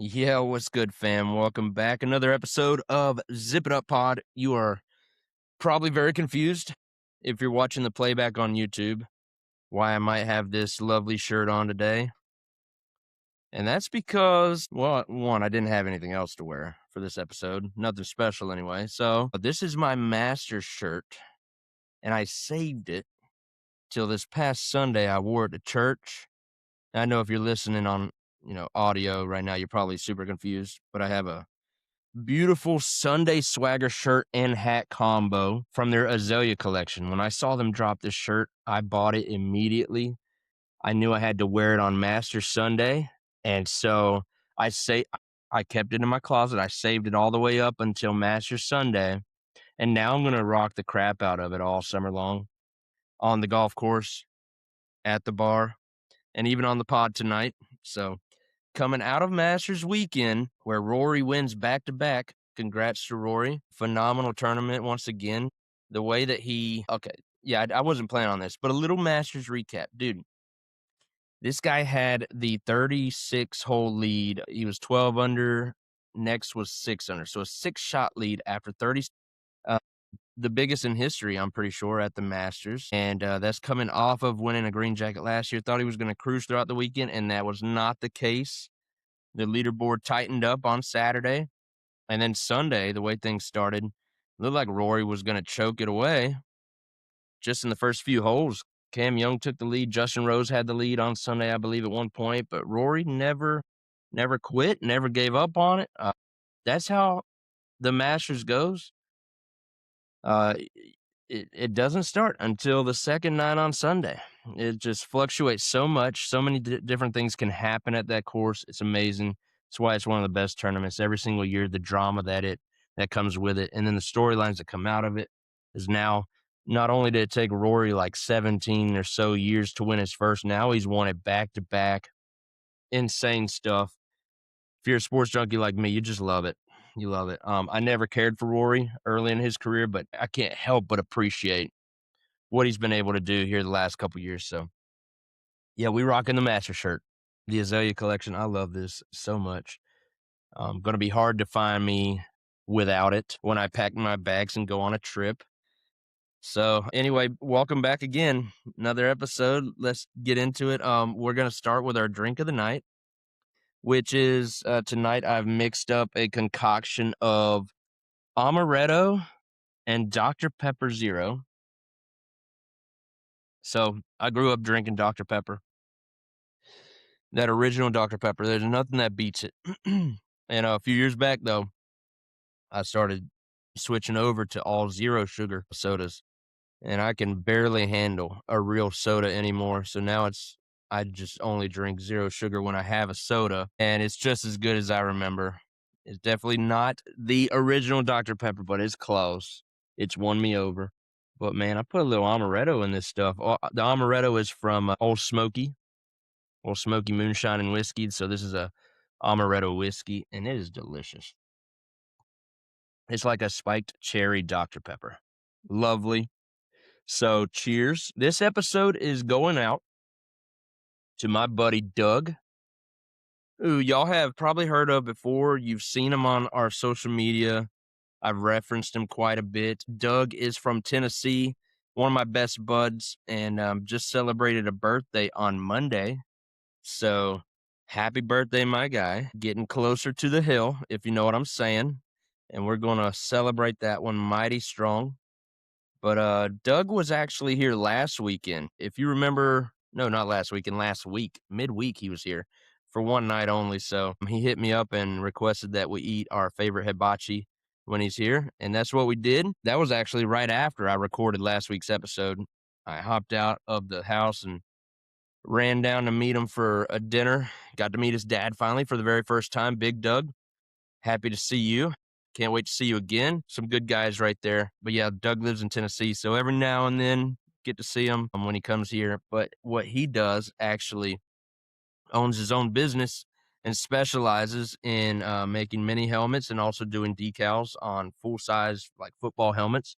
Yeah, what's good, fam? Welcome back. Another episode of Zip It Up Pod. You are probably very confused if you're watching the playback on YouTube why I might have this lovely shirt on today. And that's because, well, one, I didn't have anything else to wear for this episode. Nothing special anyway. So this is my master shirt, and I saved it till this past Sunday. I wore it to church. I know if you're listening on, audio right now, you're probably super confused, but I have a beautiful Sunday swagger shirt and hat combo from their Azalea collection. When I saw them drop this shirt, I bought it immediately. I knew I had to wear it on Master Sunday, and so I kept it in my closet. I saved it all the way up until Master Sunday, and now I'm gonna rock the crap out of it all summer long on the golf course, at the bar, and even on the pod tonight. So coming out of Masters weekend, where Rory wins back-to-back. Congrats to Rory. Phenomenal tournament once again. The way that I wasn't planning on this, but a little Masters recap. Dude, this guy had the 36-hole lead. He was 12 under. Next was 6 under. So a 6-shot lead after 30. The biggest in history, I'm pretty sure, at the Masters. And that's coming off of winning a green jacket last year. Thought he was going to cruise throughout the weekend, and that was not the case. The leaderboard tightened up on Saturday, and then Sunday, the way things started, looked like Rory was going to choke it away just in the first few holes. Cam Young took the lead. Justin Rose had the lead on Sunday, I believe, at one point, but Rory never quit, never gave up on it. That's how the Masters goes. It doesn't start until the second night on Sunday. It just fluctuates so much. So many different things can happen at that course. It's amazing. That's why it's one of the best tournaments every single year. The drama that comes with it, and then the storylines that come out of it is now not only did it take Rory like 17 or so years to win his first, now he's won it back to back. Insane stuff. If you're a sports junkie like me, you just love it. You love it. I never cared for Rory early in his career, but I can't help but appreciate what he's been able to do here the last couple years. So, yeah, we rocking the Master shirt, the Azalea collection. I love this so much. Going to be hard to find me without it when I pack my bags and go on a trip. So, anyway, welcome back again. Another episode. Let's get into it. We're going to start with our drink of the night, which is tonight I've mixed up a concoction of amaretto and Dr. Pepper Zero. So I grew up drinking Dr. Pepper. That original Dr. Pepper, there's nothing that beats it. And a few years back, though, I started switching over to all zero sugar sodas, and I can barely handle a real soda anymore. So now I just only drink zero sugar when I have a soda, and it's just as good as I remember. It's definitely not the original Dr. Pepper, but it's close. It's won me over. But man, I put a little amaretto in this stuff. The amaretto is from Old Smoky Moonshine and Whiskey. So this is a amaretto whiskey, and it is delicious. It's like a spiked cherry Dr. Pepper. Lovely. So cheers. This episode is going out to my buddy Doug, who y'all have probably heard of before. You've seen him on our social media. I've referenced him quite a bit. Doug is from Tennessee, one of my best buds, and just celebrated a birthday on Monday. So happy birthday, my guy. Getting closer to the hill, if you know what I'm saying. And we're going to celebrate that one mighty strong. But Doug was actually here last weekend. If you remember, no, not last weekend, last week, midweek he was here for one night only. So he hit me up and requested that we eat our favorite hibachi when he's here. And that's what we did. That was actually right after I recorded last week's episode. I hopped out of the house and ran down to meet him for a dinner. Got to meet his dad finally for the very first time, Big Doug. Happy to see you. Can't wait to see you again. Some good guys right there. But yeah, Doug lives in Tennessee, so every now and then get to see him when he comes here. But what he does actually owns his own business and specializes in making mini helmets and also doing decals on full-size like football helmets.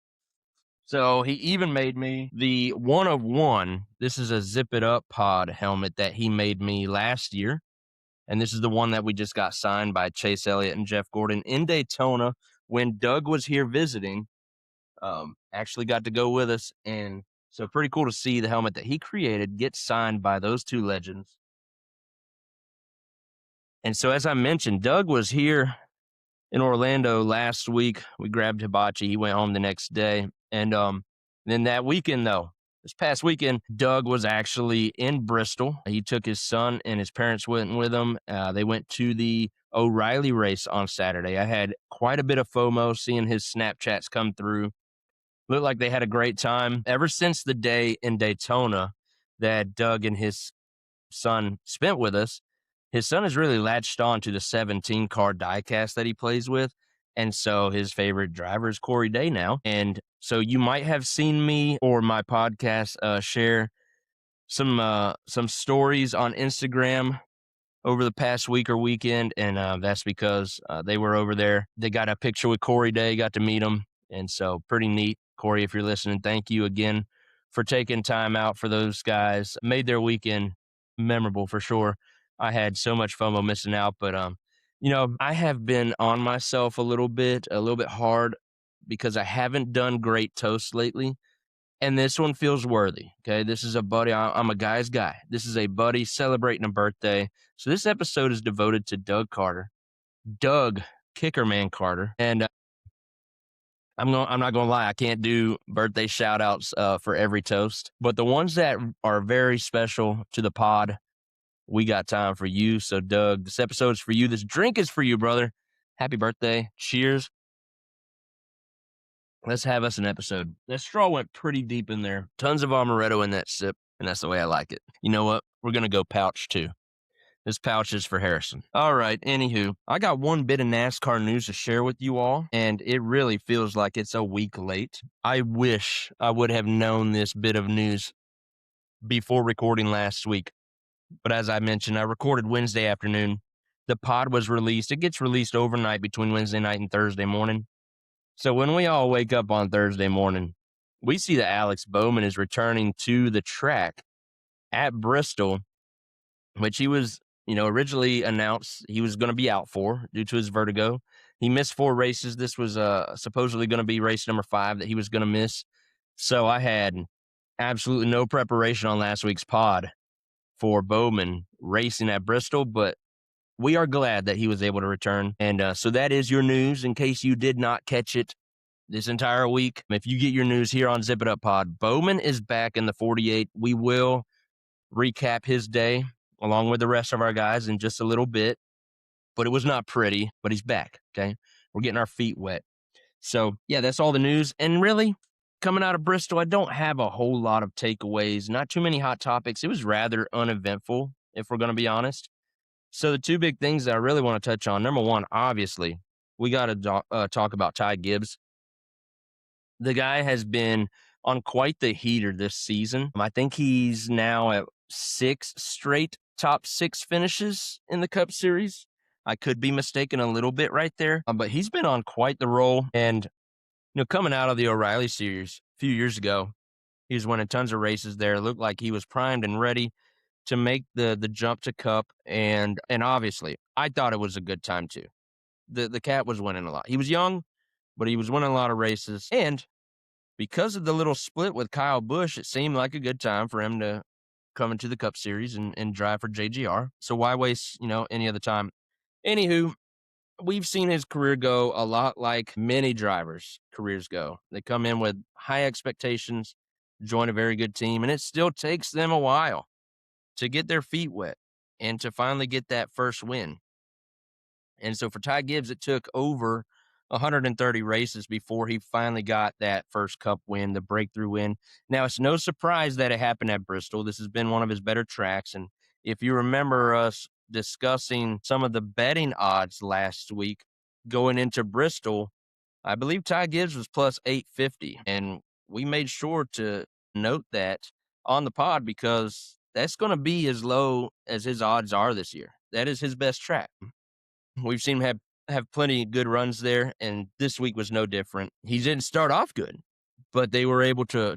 So he even made me the one of one. This is a Zip It Up Pod helmet that he made me last year. And this is the one that we just got signed by Chase Elliott and Jeff Gordon in Daytona when Doug was here visiting. Actually got to go with us. And so pretty cool to see the helmet that he created get signed by those two legends. And so, as I mentioned, Doug was here in Orlando last week. We grabbed Hibachi. He went home the next day. And then that weekend, though, this past weekend, Doug was actually in Bristol. He took his son and his parents went with him. They went to the O'Reilly race on Saturday. I had quite a bit of FOMO seeing his Snapchats come through. Looked like they had a great time. Ever since the day in Daytona that Doug and his son spent with us, his son has really latched on to the 17 car diecast that he plays with. And so his favorite driver is Corey Day now. And so you might have seen me or my podcast share some stories on Instagram over the past week or weekend. And that's because they were over there. They got a picture with Corey Day, got to meet him. And so pretty neat. Corey, if you're listening, thank you again for taking time out for those guys. Made their weekend memorable for sure. I had so much FOMO missing out, but I have been on myself a little bit hard because I haven't done great toasts lately, and this one feels worthy. Okay, this is a buddy. I'm a guy's guy. This is a buddy celebrating a birthday, so this episode is devoted to Doug Kickerman Carter, and I'm not gonna lie, I can't do birthday shout outs for every toast, but the ones that are very special to the pod, we got time for you. So Doug, this episode's for you. This drink is for you, brother. Happy birthday. Cheers. Let's have us an episode. That straw went pretty deep in there. Tons of amaretto in that sip, and that's the way I like it. You know what? We're gonna go pouch too. This pouch is for Harrison. All right, anywho, I got one bit of NASCAR news to share with you all, and it really feels like it's a week late. I wish I would have known this bit of news before recording last week. But as I mentioned, I recorded Wednesday afternoon. The pod was released. It gets released overnight between Wednesday night and Thursday morning. So when we all wake up on Thursday morning, we see that Alex Bowman is returning to the track at Bristol, which he was originally announced he was going to be out for due to his vertigo. He missed 4 races. This was supposedly going to be race number 5 that he was going to miss. So I had absolutely no preparation on last week's pod for Bowman racing at Bristol, but we are glad that he was able to return. And so that is your news in case you did not catch it this entire week. If you get your news here on Zip It Up Pod, Bowman is back in the 48. We will recap his day along with the rest of our guys in just a little bit, but it was not pretty, but he's back, okay? We're getting our feet wet. So, yeah, that's all the news. And really, coming out of Bristol, I don't have a whole lot of takeaways, not too many hot topics. It was rather uneventful, if we're going to be honest. So the 2 big things that I really want to touch on, number one, obviously, we got to talk about Ty Gibbs. The guy has been on quite the heater this season. I think he's now at 6 straight top 6 finishes in the Cup Series. I could be mistaken a little bit right there, but he's been on quite the roll. And, coming out of the O'Reilly Series a few years ago, he was winning tons of races there. It looked like he was primed and ready to make the jump to Cup. And obviously, I thought it was a good time too. The cat was winning a lot. He was young, but he was winning a lot of races. And because of the little split with Kyle Busch, it seemed like a good time for him to come into the Cup Series and drive for JGR. So why waste, any other time? Anywho, we've seen his career go a lot like many drivers' careers go. They come in with high expectations, join a very good team, and it still takes them a while to get their feet wet and to finally get that first win. And so for Ty Gibbs, it took over 130 races before he finally got that first Cup win, the breakthrough win. Now, it's no surprise that it happened at Bristol. This has been one of his better tracks. And if you remember us discussing some of the betting odds last week going into Bristol, I believe Ty Gibbs was plus 850. And we made sure to note that on the pod because that's going to be as low as his odds are this year. That is his best track. We've seen him have plenty of good runs there, and this week was no different. He didn't start off good, but they were able to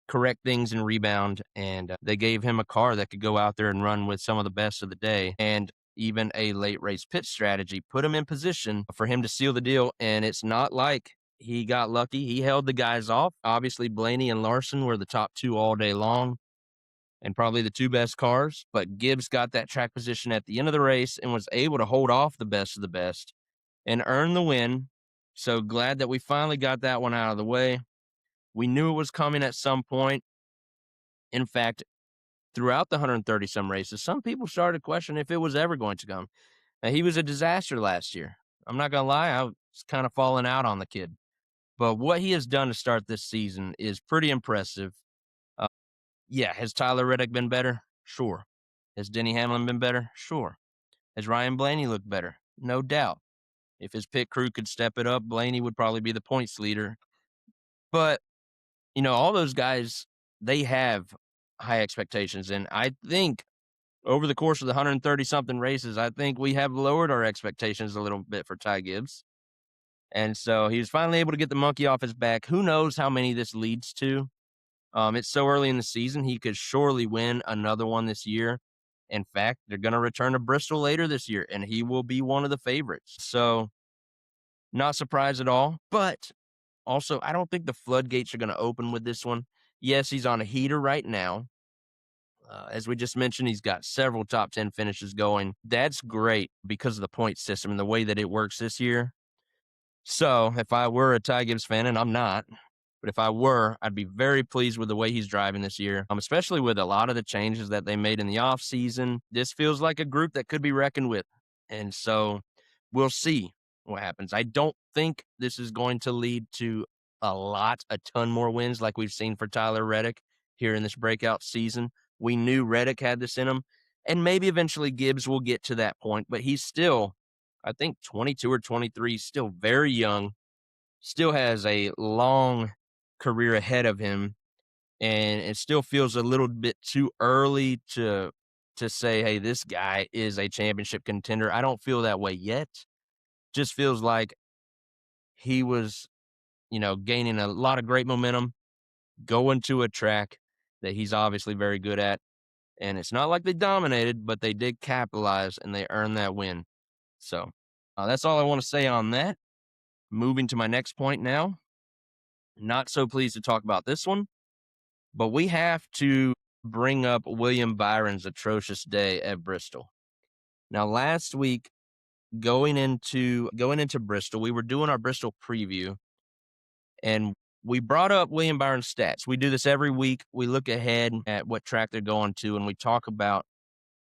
correct things and rebound, and they gave him a car that could go out there and run with some of the best of the day. And even a late race pit strategy put him in position for him to seal the deal. And it's not like he got lucky. He held the guys off. Obviously, Blaney and Larson were the top two all day long and probably the two best cars. But Gibbs got that track position at the end of the race and was able to hold off the best of the best and earn the win. So glad that we finally got that one out of the way. We knew it was coming at some point. In fact, throughout the 130 some races, some people started to question if it was ever going to come. Now, he was a disaster last year. I'm not going to lie, I was kind of falling out on the kid. But what he has done to start this season is pretty impressive. Yeah, has Tyler Reddick been better? Sure. Has Denny Hamlin been better? Sure. Has Ryan Blaney looked better? No doubt. If his pit crew could step it up, Blaney would probably be the points leader. But, all those guys, they have high expectations. And I think over the course of the 130 something races, I think we have lowered our expectations a little bit for Ty Gibbs. And so he was finally able to get the monkey off his back. Who knows how many this leads to? It's so early in the season. He could surely win another one this year. In fact, they're going to return to Bristol later this year, and he will be one of the favorites. So not surprised at all. But also, I don't think the floodgates are going to open with this one. Yes, he's on a heater right now. As we just mentioned, he's got several top 10 finishes going. That's great because of the point system and the way that it works this year. So if I were a Ty Gibbs fan, and I'm not, but if I were, I'd be very pleased with the way he's driving this year, especially with a lot of the changes that they made in the offseason. This feels like a group that could be reckoned with. And so we'll see what happens. I don't think this is going to lead to a ton more wins like we've seen for Tyler Reddick here in this breakout season. We knew Reddick had this in him, and maybe eventually Gibbs will get to that point, but he's still, I think, 22 or 23, still very young, still has a long career ahead of him, and it still feels a little bit too early to say, hey, this guy is a championship contender. I don't feel that way yet. Just feels like he was, gaining a lot of great momentum, going to a track that he's obviously very good at. And it's not like they dominated, but they did capitalize and they earned that win. So that's all I want to say on that. Moving to my next point now. Not so pleased to talk about this one, but we have to bring up William Byron's atrocious day at Bristol. Now, last week, going into Bristol, we were doing our Bristol preview, and we brought up William Byron's stats. We do this every week. We look ahead at what track they're going to, and we talk about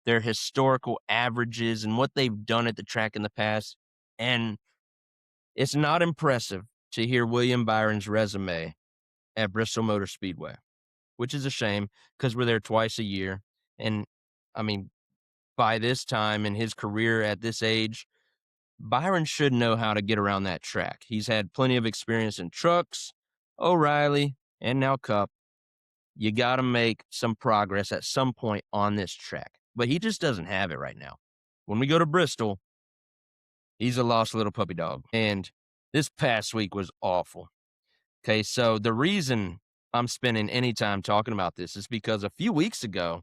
their historical averages and what they've done at the track in the past. And it's not impressive to hear William Byron's resume at Bristol Motor Speedway, which is a shame because we're there twice a year. And I mean, by this time in his career at this age, Byron should know how to get around that track. He's had plenty of experience in trucks, O'Reilly, and now Cup. You got to make some progress at some point on this track, but he just doesn't have it right now. When we go to Bristol, he's a lost little puppy dog. And this past week was awful. Okay, so the reason I'm spending any time talking about this is because a few weeks ago,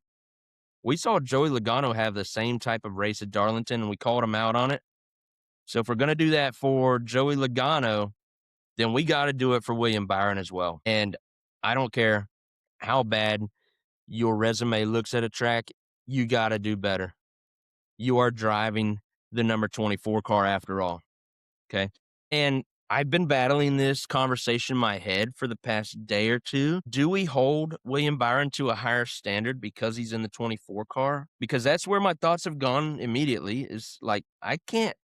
we saw Joey Logano have the same type of race at Darlington, and we called him out on it. So if we're going to do that for Joey Logano, then we got to do it for William Byron as well. And I don't care how bad your resume looks at a track, you got to do better. You are driving the number 24 car after all, okay? And I've been battling this conversation in my head for the past day or two. Do we hold William Byron to a higher standard because he's in the 24 car? Because that's where my thoughts have gone immediately, is like, I can't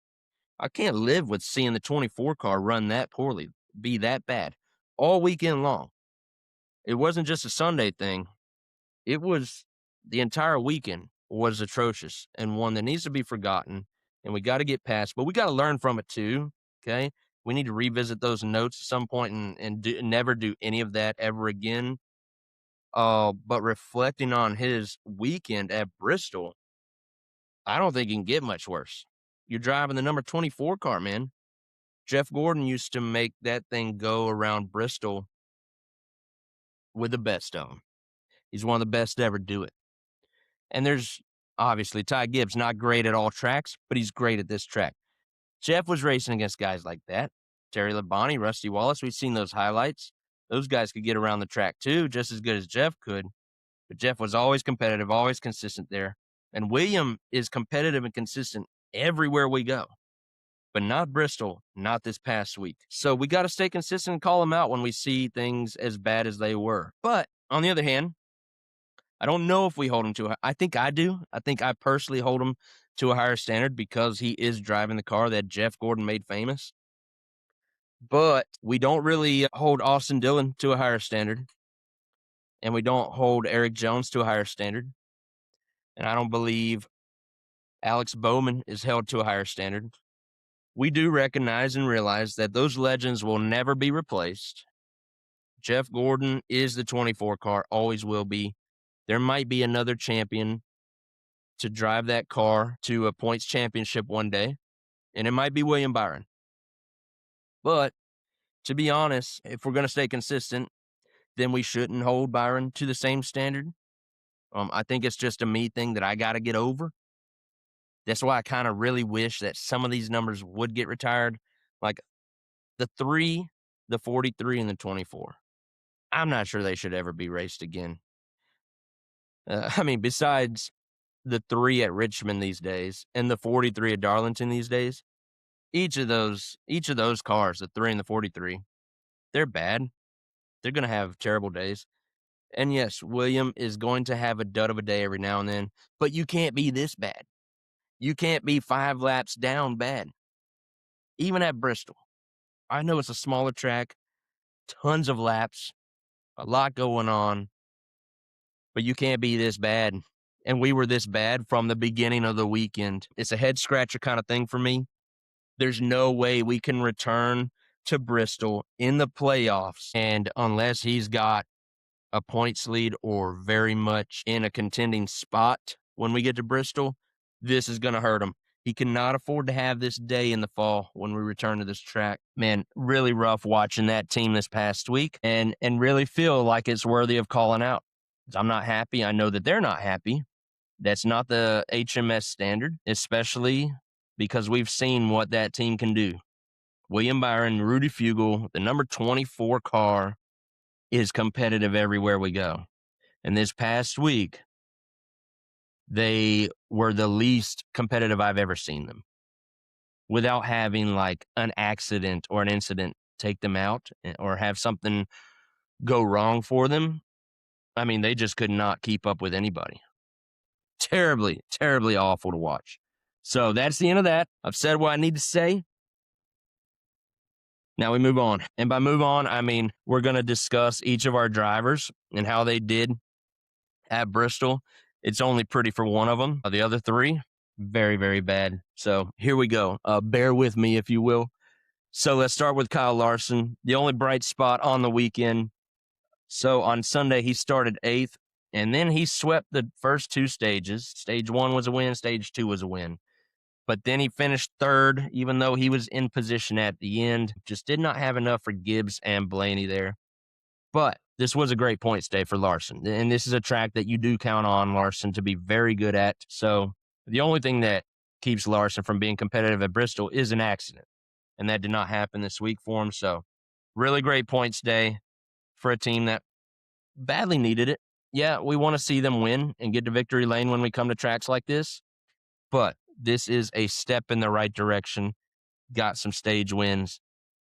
live with seeing the 24 car run that poorly, be that bad all weekend long. It wasn't just a Sunday thing. It was the entire weekend was atrocious and one that needs to be forgotten, and we got to get past, but we got to learn from it too. Okay. We need to revisit those notes at some point and never do any of that ever again. But reflecting on his weekend at Bristol, I don't think it can get much worse. You're driving the number 24 car, man. Jeff Gordon used to make that thing go around Bristol with the best of them. He's one of the best to ever do it. And there's Obviously, Ty Gibbs, not great at all tracks, but he's great at this track. Jeff was racing against guys like that. Terry Labonte, Rusty Wallace, we've seen those highlights. Those guys could get around the track too, just as good as Jeff could. But Jeff was always competitive, always consistent there. And William is competitive and consistent everywhere we go. But not Bristol, not this past week. So we got to stay consistent and call them out when we see things as bad as they were. But on the other hand, I don't know if we hold him to a, I think I do. I think I personally hold him to a higher standard because he is driving the car that Jeff Gordon made famous. But we don't really hold Austin Dillon to a higher standard. And we don't hold Eric Jones to a higher standard. And I don't believe Alex Bowman is held to a higher standard. We do recognize and realize that those legends will never be replaced. Jeff Gordon is the 24 car, always will be. There might be another champion to drive that car to a points championship one day, and it might be William Byron. But to be honest, if we're going to stay consistent, then we shouldn't hold Byron to the same standard. I think it's just a me thing that I got to get over. That's why I kind of really wish that some of these numbers would get retired. Like the 3, the 43, and the 24. I'm not sure they should ever be raced again. Besides the 3 at Richmond these days and the 43 at Darlington these days, each of those cars, the 3 and the 43, they're bad. They're going to have terrible days. And yes, William is going to have a dud of a day every now and then, but you can't be this bad. You can't be 5 laps down bad. Even at Bristol. I know it's a smaller track, tons of laps, a lot going on, but you can't be this bad. And we were this bad from the beginning of the weekend. It's a head scratcher kind of thing for me. There's no way we can return to Bristol in the playoffs, and unless he's got a points lead or very much in a contending spot when we get to Bristol, this is going to hurt him. He cannot afford to have this day in the fall when we return to this track. Man, really rough watching that team this past week and really feel like it's worthy of calling out. I'm not happy. I know that they're not happy. That's not the HMS standard, especially because we've seen what that team can do. William Byron, Rudy Fugle, the number 24 car is competitive everywhere we go. And this past week, they were the least competitive I've ever seen them without having like an accident or an incident take them out or have something go wrong for them. They just could not keep up with anybody. Terribly, terribly awful to watch. So that's the end of that. I've said what I need to say. Now we move on. And by move on, we're going to discuss each of our drivers and how they did at Bristol. It's only pretty for one of them. The other 3, very, very bad. So here we go. Bear with me, if you will. So let's start with Kyle Larson, the only bright spot on the weekend. So on Sunday, he started 8th, and then he swept the first 2 stages. Stage 1 was a win. Stage 2 was a win. But then he finished 3rd, even though he was in position at the end. Just did not have enough for Gibbs and Blaney there. But this was a great points day for Larson. And this is a track that you do count on Larson to be very good at. So the only thing that keeps Larson from being competitive at Bristol is an accident. And that did not happen this week for him. So really great points day for a team that badly needed it. Yeah, we want to see them win and get to victory lane when we come to tracks like this. But this is a step in the right direction. Got some stage wins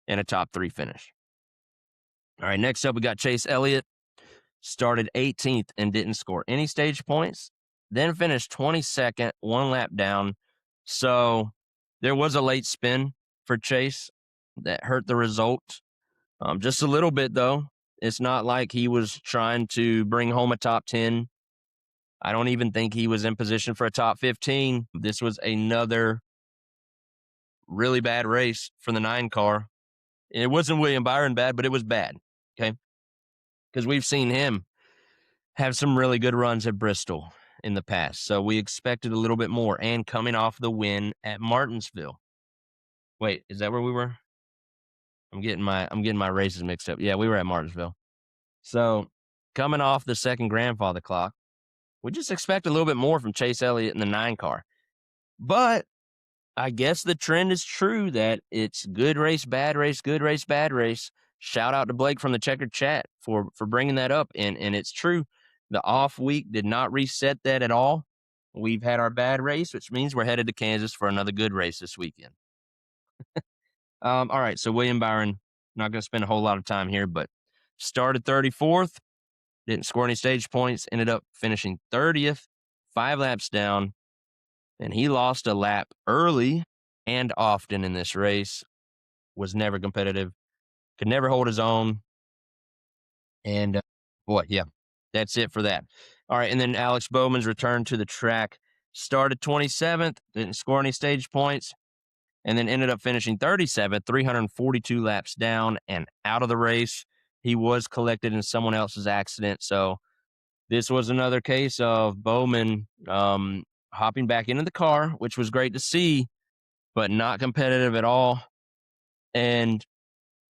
and a top 3 finish. All right, next up, we got Chase Elliott. Started 18th and didn't score any stage points. Then finished 22nd, 1 lap down. So there was a late spin for Chase that hurt the result. Just a little bit, though. It's not like he was trying to bring home a top 10. I don't even think he was in position for a top 15. This was another really bad race for the 9 car. It wasn't William Byron bad, but it was bad, okay? Because we've seen him have some really good runs at Bristol in the past. So we expected a little bit more. And coming off the win at Martinsville. Wait, is that where we were? I'm getting my races mixed up. Yeah, we were at Martinsville. So coming off the second grandfather clock, We just expect a little bit more from Chase Elliott in the 9 car. But I guess the trend is true that it's good race, bad race, good race, bad race. Shout out to Blake from the Checkered Chat for bringing that up. And it's true. The off week did not reset that at all. We've had our bad race, which means we're headed to Kansas for another good race this weekend. All right, so William Byron, not going to spend a whole lot of time here, but started 34th, didn't score any stage points, ended up finishing 30th, 5 laps down, and he lost a lap early and often in this race, was never competitive, could never hold his own, and yeah, that's it for that. All right, and then Alex Bowman's return to the track, started 27th, didn't score any stage points, and then ended up finishing 37th, 342 laps down and out of the race. He was collected in someone else's accident. So this was another case of Bowman hopping back into the car, which was great to see, but not competitive at all. And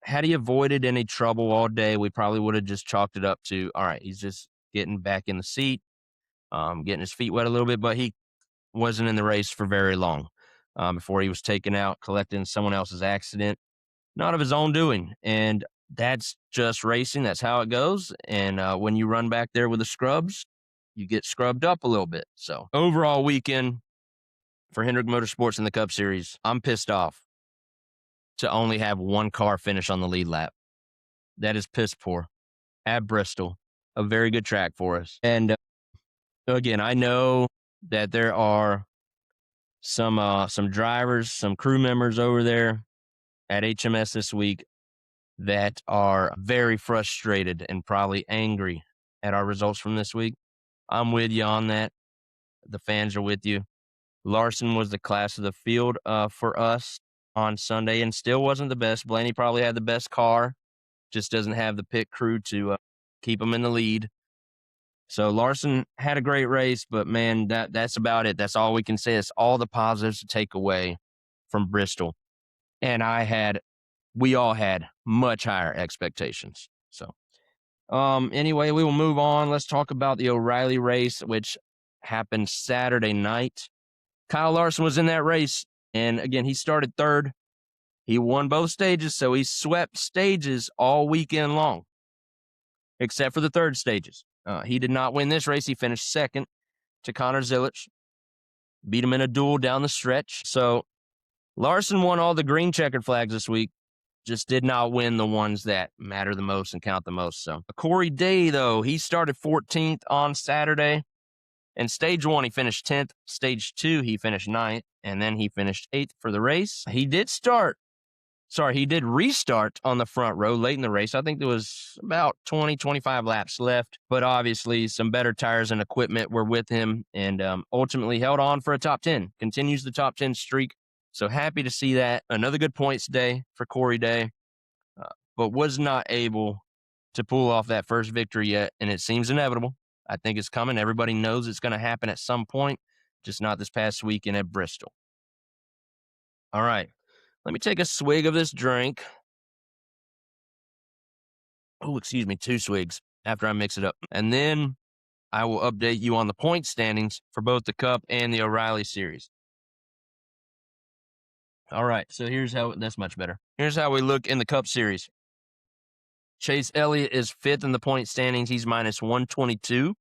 had he avoided any trouble all day, we probably would have just chalked it up to, all right, he's just getting back in the seat, getting his feet wet a little bit, but he wasn't in the race for very long. Before he was taken out, collecting someone else's accident, not of his own doing. And that's just racing. That's how it goes. And when you run back there with the scrubs, you get scrubbed up a little bit. So overall weekend for Hendrick Motorsports in the Cup Series, I'm pissed off to only have one car finish on the lead lap. That is piss poor at Bristol, a very good track for us. And again, I know that there are some drivers, some crew members over there at HMS this week that are very frustrated and probably angry at our results from this week. I'm with you on that. The fans are with you. Larson was the class of the field for us on Sunday and still wasn't the best. Blaney probably had the best car, just doesn't have the pit crew to keep him in the lead. So Larson had a great race, but man, that's about it. That's all we can say. It's all the positives to take away from Bristol. And we all had much higher expectations. So anyway, we will move on. Let's talk about the O'Reilly race, which happened Saturday night. Kyle Larson was in that race. And again, he started third. He won both stages, so he swept stages all weekend long, except for the third stages. He did not win this race. He finished second to Connor Zilic. Beat him in a duel down the stretch. So Larson won all the green checkered flags this week. Just did not win the ones that matter the most and count the most. So Corey Day, though, he started 14th on Saturday. In stage 1, he finished 10th. Stage 2, he finished 9th. And then he finished 8th for the race. He did restart on the front row late in the race. I think there was about 20, 25 laps left. But obviously, some better tires and equipment were with him and ultimately held on for a top 10. Continues the top 10 streak. So happy to see that. Another good points day for Corey Day, but was not able to pull off that first victory yet. And it seems inevitable. I think it's coming. Everybody knows it's going to happen at some point, just not this past weekend at Bristol. All right. Let me take a swig of this drink. Oh, excuse me, 2 swigs after I mix it up. And then I will update you on the point standings for both the Cup and the O'Reilly Series. All right, so that's much better. Here's how we look in the Cup Series. Chase Elliott is 5th in the point standings. He's minus 122.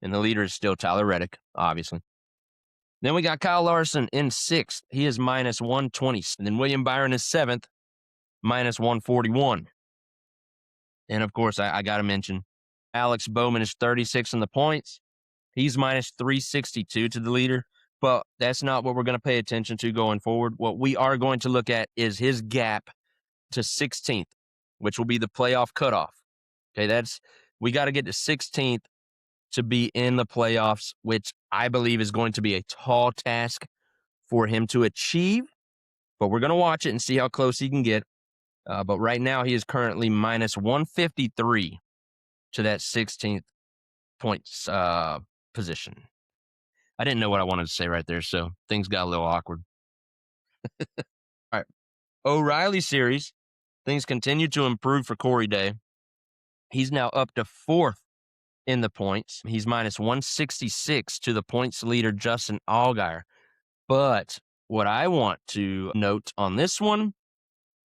And the leader is still Tyler Reddick, obviously. Then we got Kyle Larson in 6th. He is minus 120. And then William Byron is 7th, minus 141. And of course, I got to mention, Alex Bowman is 36 in the points. He's minus 362 to the leader. But that's not what we're going to pay attention to going forward. What we are going to look at is his gap to 16th, which will be the playoff cutoff. Okay, we got to get to 16th to be in the playoffs, which I believe is going to be a tall task for him to achieve. But we're going to watch it and see how close he can get. But right now, he is currently minus 153 to that 16th points position. I didn't know what I wanted to say right there, so things got a little awkward. All right. O'Reilly Series, things continue to improve for Corey Day. He's now up to 4th in the points. He's minus 166 to the points leader, Justin Allgaier. But what I want to note on this one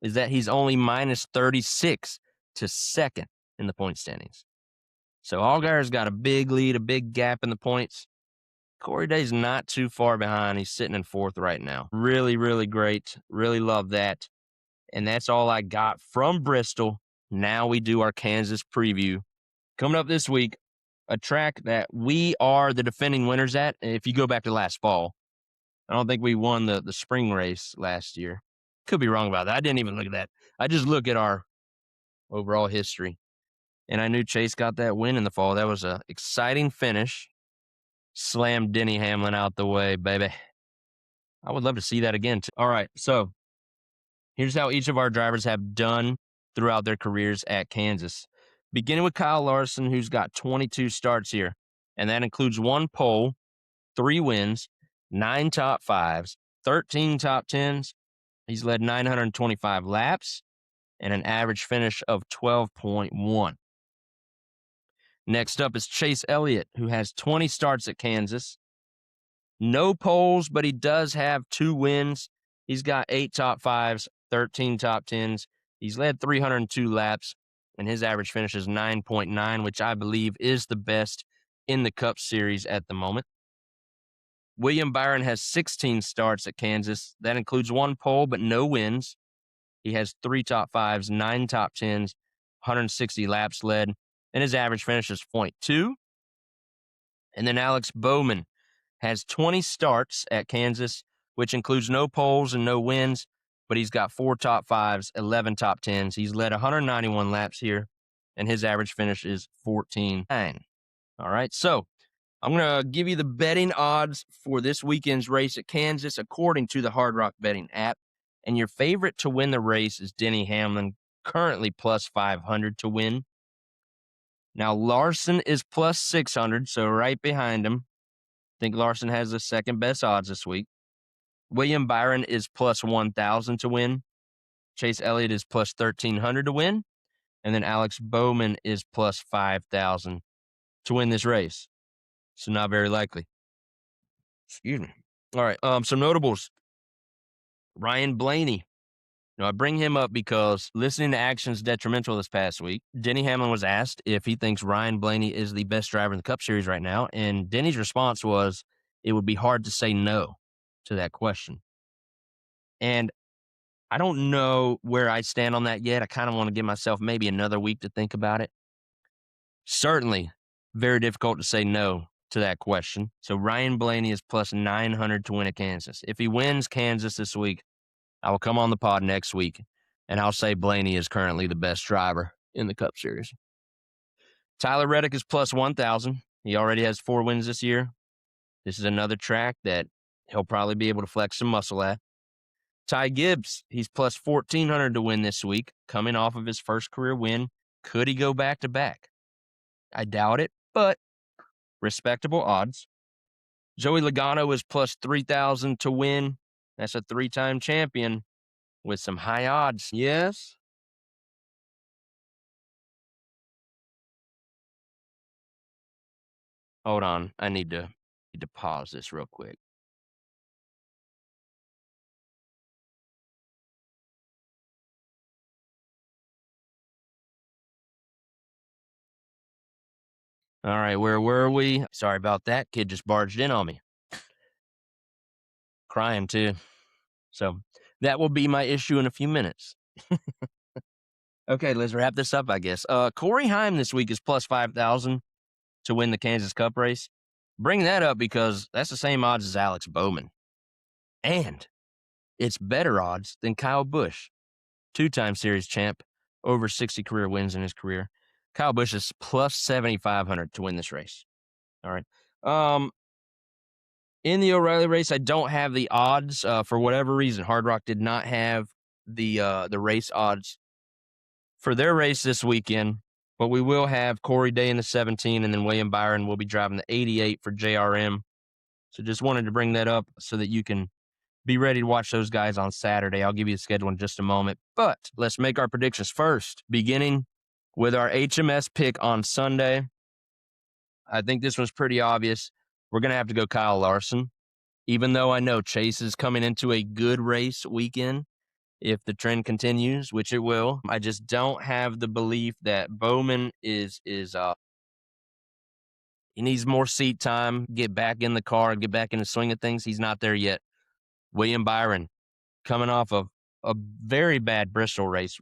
is that he's only minus 36 to second in the point standings. So Allgaier's got a big lead, a big gap in the points. Corey Day's not too far behind. He's sitting in fourth right now. Really, really great. Really love that. And that's all I got from Bristol. Now we do our Kansas preview. Coming up this week, a track that we are the defending winners at. If you go back to last fall, I don't think we won the spring race last year. Could be wrong about that. I didn't even look at that. I just look at our overall history. And I knew Chase got that win in the fall. That was an exciting finish. Slammed Denny Hamlin out the way, baby. I would love to see that again, too. All right, so here's how each of our drivers have done throughout their careers at Kansas. Beginning with Kyle Larson, who's got 22 starts here, and that includes 1 pole, 3 wins, 9 top 5s, 13 top 10s. He's led 925 laps and an average finish of 12.1. Next up is Chase Elliott, who has 20 starts at Kansas. No poles, but he does have 2 wins. He's got 8 top 5s, 13 top 10s. He's led 302 laps, and his average finish is 9.9, which I believe is the best in the Cup Series at the moment. William Byron has 16 starts at Kansas. That includes 1 pole, but no wins. He has 3 top 5s, 9 top 10s, 160 laps led, and his average finish is 0.2. And then Alex Bowman has 20 starts at Kansas, which includes no poles and no wins, but he's got 4 top 5s, 11 top 10s. He's led 191 laps here, and his average finish is 14.9. All right, so I'm going to give you the betting odds for this weekend's race at Kansas according to the Hard Rock Betting app. And your favorite to win the race is Denny Hamlin, currently plus 500 to win. Now, Larson is plus 600, so right behind him. I think Larson has the second best odds this week. William Byron is plus 1,000 to win. Chase Elliott is plus 1,300 to win. And then Alex Bowman is plus 5,000 to win this race. So not very likely. Excuse me. All right, some notables. Ryan Blaney. Now, I bring him up because listening to Action's Detrimental this past week, Denny Hamlin was asked if he thinks Ryan Blaney is the best driver in the Cup Series right now, and Denny's response was, it would be hard to say no to that question. And I don't know where I stand on that yet. I kind of want to give myself maybe another week to think about it. Certainly very difficult to say no to that question. So Ryan Blaney is plus 900 to win at Kansas. If he wins Kansas this week, I will come on the pod next week, and I'll say Blaney is currently the best driver in the Cup Series. Tyler Reddick is plus 1,000. He already has 4 wins this year. This is another track that he'll probably be able to flex some muscle at. Ty Gibbs, he's plus 1,400 to win this week, coming off of his first career win. Could he go back-to-back? I doubt it, but respectable odds. Joey Logano is plus 3,000 to win. That's a 3-time champion with some high odds. Yes. Hold on. I need to pause this real quick. All right, where were we? Sorry about that. Kid just barged in on me. Crying too. So that will be my issue in a few minutes. Okay, let's wrap this up, I guess. Corey Heim this week is plus 5,000 to win the Kansas Cup race. Bring that up because that's the same odds as Alex Bowman. And it's better odds than Kyle Busch, 2-time series champ, over 60 career wins in his career. Kyle Busch is plus 7,500 to win this race. All right. In the O'Reilly race, I don't have the odds for whatever reason. Hard Rock did not have the race odds for their race this weekend, but we will have Corey Day in the 17, and then William Byron will be driving the 88 for JRM. So just wanted to bring that up so that you can be ready to watch those guys on Saturday. I'll give you the schedule in just a moment, but let's make our predictions first, beginning with our HMS pick on Sunday. I think this one's pretty obvious. We're going to have to go Kyle Larson, even though I know Chase is coming into a good race weekend. If the trend continues, which it will, I just don't have the belief that Bowman he needs more seat time, get back in the car, get back in the swing of things. He's not there yet. William Byron, coming off of a very bad Bristol race,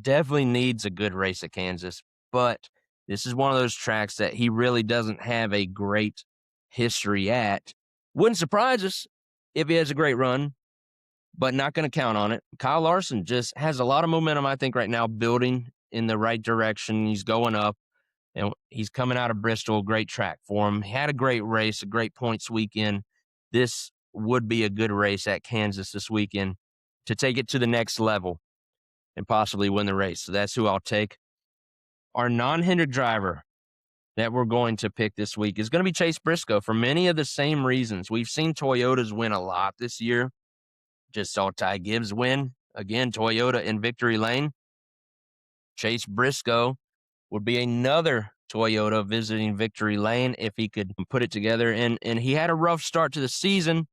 definitely needs a good race at Kansas, but this is one of those tracks that he really doesn't have a great history at. Wouldn't surprise us if he has a great run, but not going to count on it. Kyle Larson just has a lot of momentum, I think, right now, building in the right direction. He's going up, and he's coming out of Bristol, great track for him. He had a great race, a great points weekend. This would be a good race at Kansas this weekend to take it to the next level and possibly win the race. So that's who I'll take. Our non-hindered driver that we're going to pick this week is going to be Chase Briscoe for many of the same reasons. We've seen Toyotas win a lot this year. Just saw Ty Gibbs win. Again, Toyota in victory lane. Chase Briscoe would be another Toyota visiting victory lane if he could put it together. And he had a rough start to the season,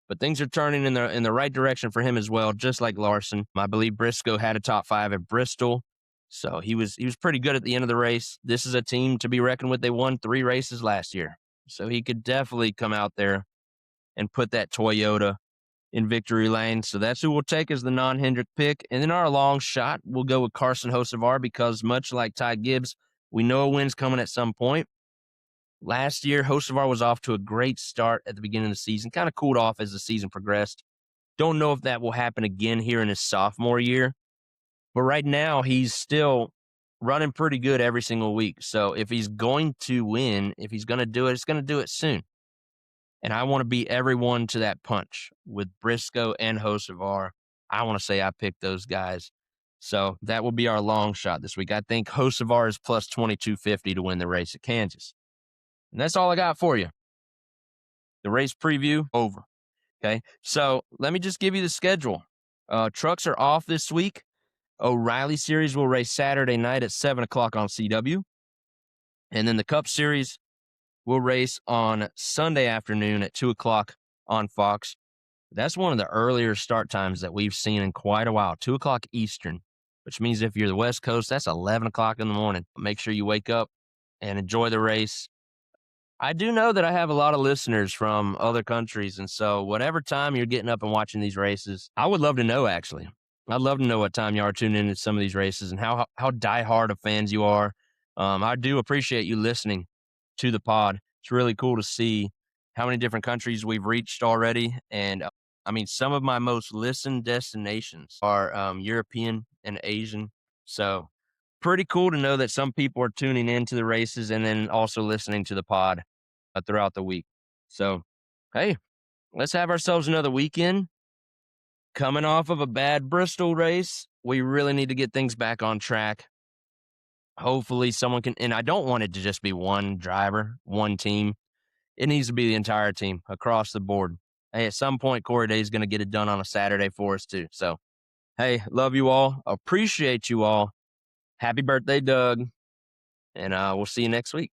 but things are turning in the right direction for him as well, just like Larson. I believe Briscoe had a top 5 at Bristol, so he was pretty good at the end of the race. This is a team to be reckoned with. They won 3 races last year, so he could definitely come out there and put that Toyota in victory lane. So that's who we'll take as the non-hindered pick. And then our long shot, we'll go with Carson Hocevar because much like Ty Gibbs, we know a win's coming at some point. Last year, Hocevar was off to a great start at the beginning of the season, kind of cooled off as the season progressed. Don't know if that will happen again here in his sophomore year, but right now he's still running pretty good every single week. So if he's going to win, if he's going to do it, it's going to do it soon. And I want to beat everyone to that punch with Briscoe and Hocevar. I want to say I picked those guys. So that will be our long shot this week. I think Hocevar is plus 2250 to win the race at Kansas. And that's all I got for you. The race preview over. Okay. So let me just give you the schedule. Trucks are off this week. O'Reilly Series will race Saturday night at 7 o'clock on CW. And then the Cup Series will race on Sunday afternoon at 2 o'clock on Fox. That's one of the earlier start times that we've seen in quite a while, 2 o'clock Eastern, which means if you're the West Coast, that's 11 o'clock in the morning. Make sure you wake up and enjoy the race. I do know that I have a lot of listeners from other countries, and so whatever time you're getting up and watching these races, I would love to know, actually. I'd love to know what time you are tuning into some of these races and how diehard of fans you are. I do appreciate you listening to the pod. It's really cool to see how many different countries we've reached already. And I mean, some of my most listened destinations are European and Asian. So pretty cool to know that some people are tuning into the races and then also listening to the pod throughout the week. So, hey, let's have ourselves another weekend. Coming off of a bad Bristol race, we really need to get things back on track. Hopefully someone can, and I don't want it to just be one driver, one team. It needs to be the entire team across the board. Hey, at some point, Corey Day is going to get it done on a Saturday for us too. So, hey, love you all. Appreciate you all. Happy birthday, Doug. And we'll see you next week.